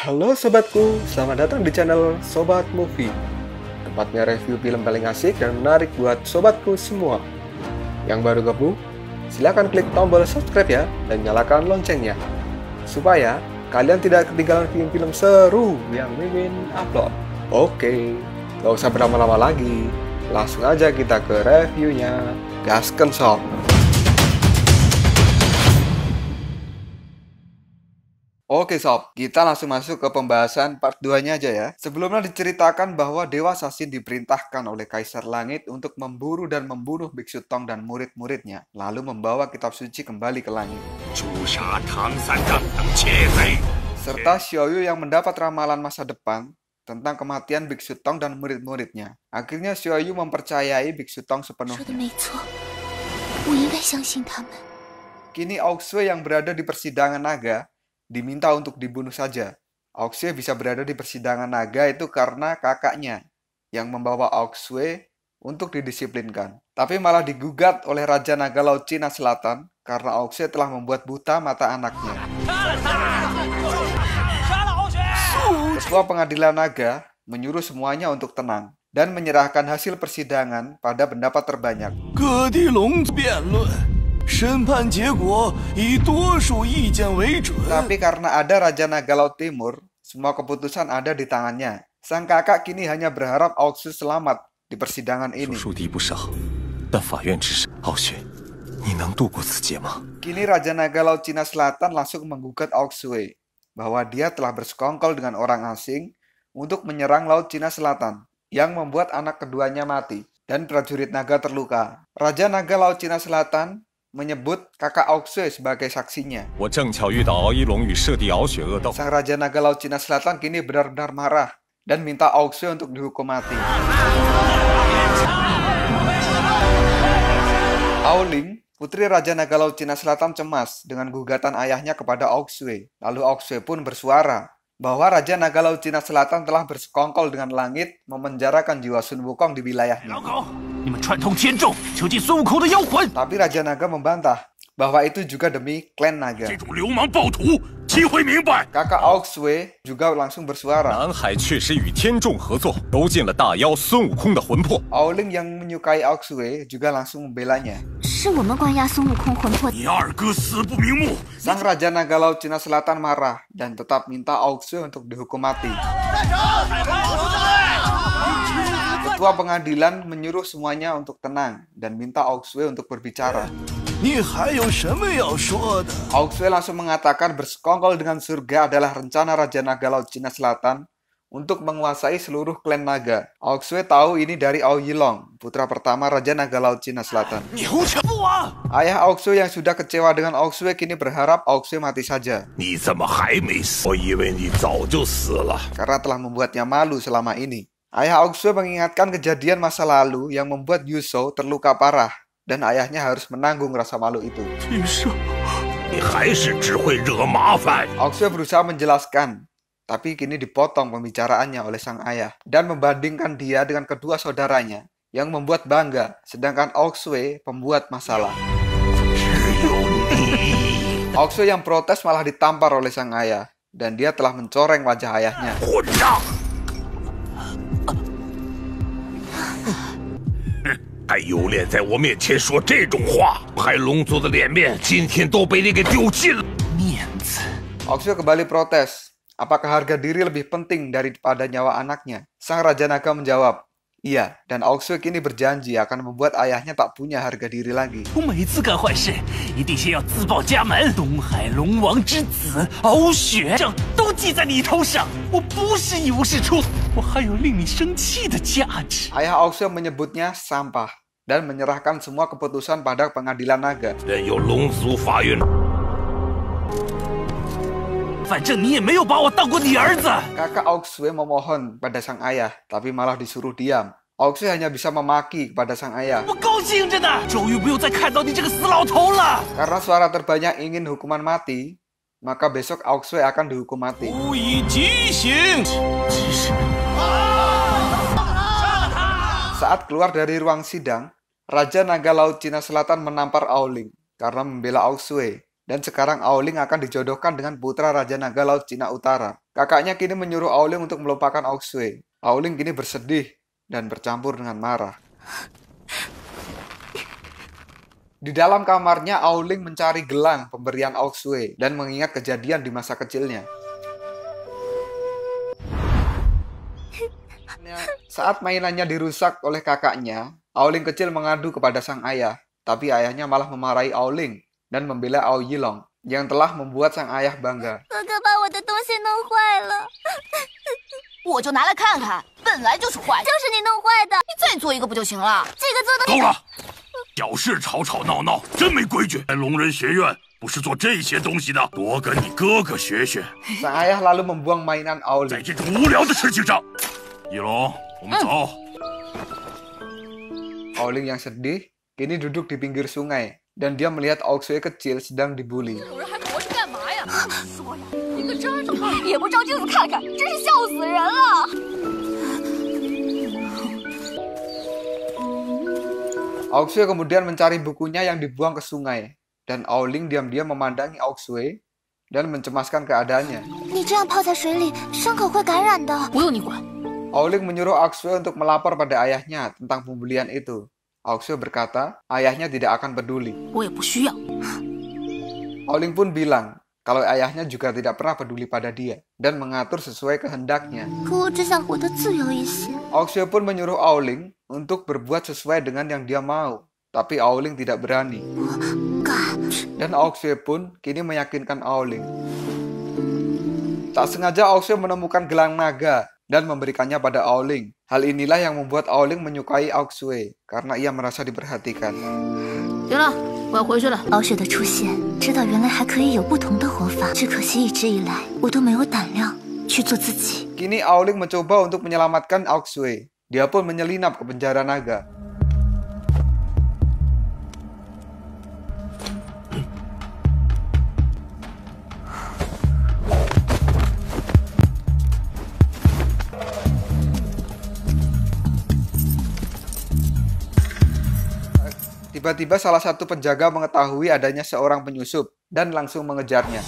Halo sobatku, selamat datang di channel Sobat Movie. Tempatnya review film paling asik dan menarik buat sobatku semua. Yang baru gabung, silahkan klik tombol subscribe ya dan nyalakan loncengnya, supaya kalian tidak ketinggalan film-film seru yang Mimin upload. Oke, gak usah berlama-lama lagi, langsung aja kita ke reviewnya. Gasken sob. Oke sob, kita langsung masuk ke pembahasan part 2-nya aja ya. Sebelumnya diceritakan bahwa Dewa Sasin diperintahkan oleh Kaisar Langit untuk memburu dan membunuh Biksu Tong dan murid-muridnya, lalu membawa kitab suci kembali ke langit. Serta Xiaoyu yang mendapat ramalan masa depan tentang kematian Biksu Tong dan murid-muridnya. Akhirnya Xiaoyu mempercayai Biksu Tong sepenuhnya. Kini Aoxue yang berada di persidangan naga diminta untuk dibunuh saja. Aoxue bisa berada di persidangan naga itu karena kakaknya yang membawa Aoxue untuk didisiplinkan. Tapi malah digugat oleh Raja Naga Laut Cina Selatan karena Aoxue telah membuat buta mata anaknya. Ketua Pengadilan Naga menyuruh semuanya untuk tenang dan menyerahkan hasil persidangan pada pendapat terbanyak. Tapi karena ada Raja Naga Laut Timur, semua keputusan ada di tangannya. Sang kakak kini hanya berharap Aoxue selamat di persidangan ini. Kini Raja Naga Laut Cina Selatan langsung menggugat Aoxue bahwa dia telah bersekongkol dengan orang asing untuk menyerang Laut Cina Selatan, yang membuat anak keduanya mati dan prajurit naga terluka. Raja Naga Laut Cina Selatan menyebut kakak Aoxue sebagai saksinya. Sang Raja Naga Laut Cina Selatan kini benar-benar marah dan minta Aoxue untuk dihukum mati. Aoling, putri Raja Naga Laut Cina Selatan, cemas dengan gugatan ayahnya kepada Aoxue. Lalu Aoxue pun bersuara bahwa Raja Naga Laut Cina Selatan telah bersekongkol dengan langit, memenjarakan jiwa Sun Wukong di wilayahnya. Tapi Raja Naga membantah bahwa itu juga demi klan naga. Kakak Aoxue juga langsung bersuara. Aoling yang menyukai Aoxue juga langsung membelanya. Sang Raja Naga Laut Cina Selatan marah dan tetap minta Aoxue untuk dihukum mati. Ketua pengadilan menyuruh semuanya untuk tenang dan minta Aoxue untuk berbicara. Aoxue langsung mengatakan bersekongkol dengan surga adalah rencana Raja Naga Laut Cina Selatan untuk menguasai seluruh klan naga. Aoxue tahu ini dari Aoyilong, putra pertama Raja Naga Laut Cina Selatan. Ayah Aoxue yang sudah kecewa dengan Aoxue kini berharap Aoxue mati saja. Karena telah membuatnya malu selama ini. Ayah Aoxue mengingatkan kejadian masa lalu yang membuat Yusou terluka parah dan ayahnya harus menanggung rasa malu itu. Aoxue berusaha menjelaskan, tapi kini dipotong pembicaraannya oleh sang ayah dan membandingkan dia dengan kedua saudaranya yang membuat bangga, sedangkan Aoxue pembuat masalah. Aoxue yang protes malah ditampar oleh sang ayah dan dia telah mencoreng wajah ayahnya. Aoxue kembali protes. Apakah harga diri lebih penting daripada nyawa anaknya? Sang Raja Naga menjawab, iya, dan Aoxue kini berjanji akan membuat ayahnya tak punya harga diri lagi. Ayah Aoxue menyebutnya sampah dan menyerahkan semua keputusan pada pengadilan naga. Kakak Aoxue memohon pada sang ayah, tapi malah disuruh diam. Aoxue hanya bisa memaki kepada sang ayah. Karena suara terbanyak ingin hukuman mati, maka besok Aoxue akan dihukum mati. Saat keluar dari ruang sidang, Raja Naga Laut Cina Selatan menampar Aoling karena membela Aoxue. Dan sekarang Aoling akan dijodohkan dengan putra Raja Naga Laut Cina Utara. Kakaknya kini menyuruh Aoling untuk melupakan Aoksue. Aoling kini bersedih dan bercampur dengan marah. Di dalam kamarnya, Aoling mencari gelang pemberian Aoksue dan mengingat kejadian di masa kecilnya. Saat mainannya dirusak oleh kakaknya, Aoling kecil mengadu kepada sang ayah. Tapi ayahnya malah memarahi Aoling dan membela Ao Yilong yang telah membuat sang ayah bangga. Sang ayah lalu membuang mainan Aoling. Aoling yang sedih kini duduk di pinggir sungai dan dia melihat Aoksue kecil sedang dibully. Aoksue kemudian mencari bukunya yang dibuang ke sungai dan Aoling diam-diam memandangi Aoksue dan mencemaskan keadaannya. Aoling menyuruh Aoksue untuk melapor pada ayahnya tentang pembulian itu. Aoksue berkata, ayahnya tidak akan peduli. Aoling pun bilang kalau ayahnya juga tidak pernah peduli pada dia dan mengatur sesuai kehendaknya. Aoksue pun menyuruh Aoling untuk berbuat sesuai dengan yang dia mau, tapi Aoling tidak berani. Dan Aoksue pun kini meyakinkan Aoling. Tak sengaja Aoksue menemukan gelang naga dan memberikannya pada Aoling. Hal inilah yang membuat Aoling menyukai Aoksue karena ia merasa diperhatikan. Kini Aoling mencoba untuk menyelamatkan Aoksue. Dia pun menyelinap ke penjara naga. Tiba-tiba salah satu penjaga mengetahui adanya seorang penyusup dan langsung mengejarnya.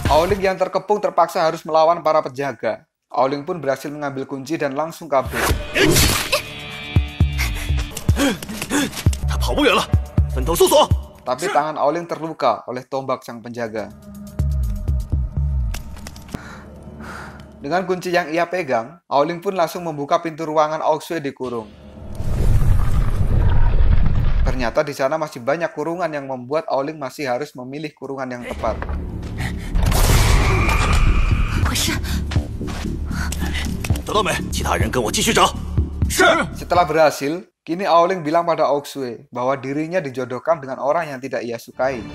Aoling yang terkepung terpaksa harus melawan para penjaga. Aoling pun berhasil mengambil kunci dan langsung kabur. Tapi tangan Aoling terluka oleh tombak sang penjaga. Dengan kunci yang ia pegang, Aoling pun langsung membuka pintu ruangan Aoksue dikurung. Ternyata di sana masih banyak kurungan yang membuat Aoling masih harus memilih kurungan yang tepat. Setelah berhasil, kini Aoling bilang pada Aoksue bahwa dirinya dijodohkan dengan orang yang tidak ia sukai.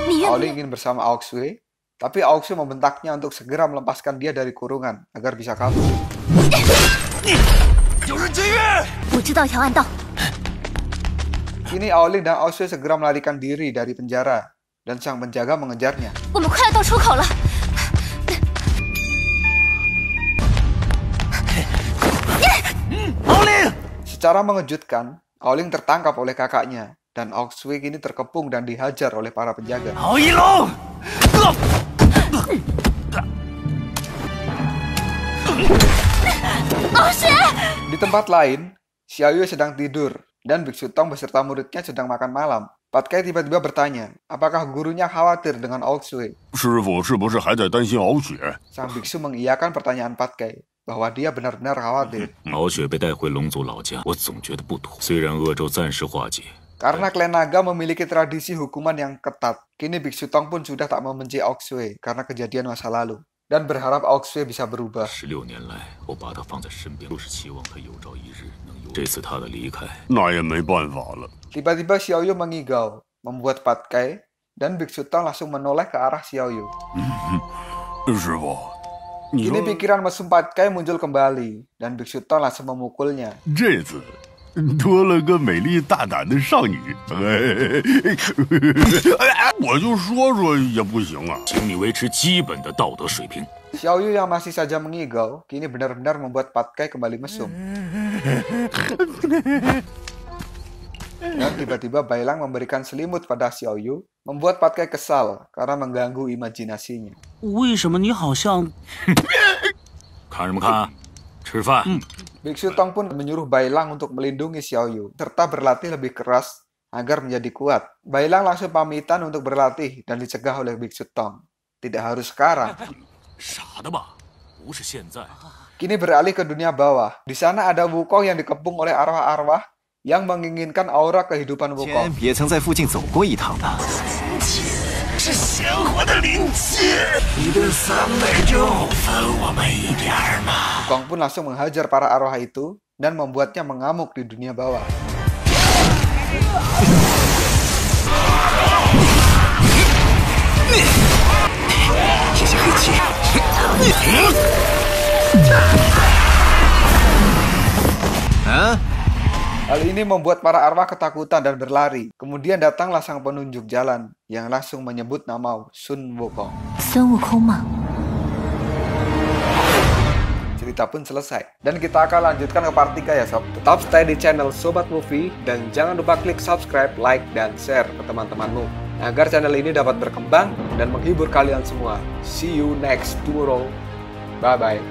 Aoling ingin bersama Aoksue, tapi Aoksue membentaknya untuk segera melepaskan dia dari kurungan agar bisa kabur. Kini Aoling dan Aoksue segera melarikan diri dari penjara dan sang penjaga mengejarnya. Secara mengejutkan, Aoling tertangkap oleh kakaknya dan Aoksue kini terkepung dan dihajar oleh para penjaga. Di tempat lain, Xiaoyu sedang tidur dan Biksu Tong beserta muridnya sedang makan malam. Patkai tiba-tiba bertanya, apakah gurunya khawatir dengan Aoksue? Sang biksu mengiyakan pertanyaan Patkai bahwa dia benar-benar khawatir. Karena klan naga memiliki tradisi hukuman yang ketat, kini Biksu Tong pun sudah tak membenci Aoksue karena kejadian masa lalu dan berharap Aoksue bisa berubah. Tiba-tiba Xiaoyu mengigau, membuat Patkai dan Biksu Tong langsung menoleh ke arah Xiaoyu. Kini pikiran mesum Patkai muncul kembali dan Biksu Tong langsung memukulnya. Xiaoyu yang masih saja mengigau, kini benar-benar membuat Patkai kembali mesum. Dan tiba-tiba Bailang memberikan selimut pada Xiaoyu, membuat Patkai kesal karena mengganggu imajinasinya. 为什么你好像 看什么看？吃饭。 Biksu Tong pun menyuruh Bailang untuk melindungi Xiaoyu, serta berlatih lebih keras agar menjadi kuat. Bailang langsung pamitan untuk berlatih dan dicegah oleh Biksu Tong. Tidak harus sekarang. 傻的吧？不是现在。 Kini beralih ke dunia bawah. Di sana ada Wukong yang dikepung oleh arwah-arwah yang menginginkan aura kehidupan Wukong. 也曾在附近走过一趟的。 是鲜活的灵气。你的300就分我们一点嘛。 Wukong pun langsung menghajar para arwah itu dan membuatnya mengamuk di dunia bawah. Hal ini membuat para arwah ketakutan dan berlari. Kemudian datanglah sang penunjuk jalan yang langsung menyebut nama Sun Wukong. 孙悟空吗？ Cerita pun selesai. Dan kita akan lanjutkan ke part 3 ya sob. Tetap stay di channel Sobat Movie dan jangan lupa klik subscribe, like, dan share ke teman-temanmu agar channel ini dapat berkembang dan menghibur kalian semua. See you next tomorrow. Bye-bye.